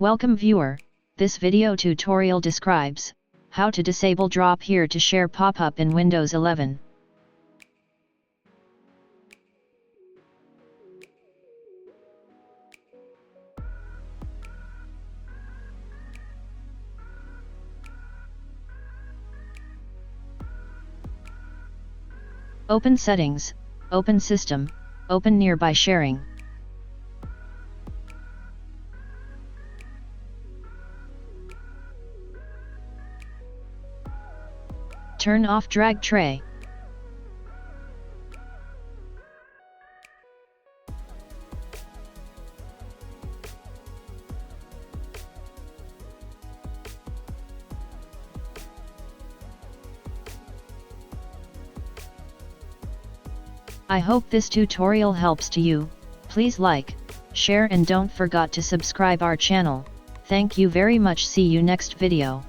Welcome viewer, this video tutorial describes how to disable drop here to share pop-up in Windows 11. Open Settings, open System, open Nearby Sharing. Turn off drag tray. I hope this tutorial helps to you. Please like, share and don't forget to subscribe our channel. Thank you very much. See you next video.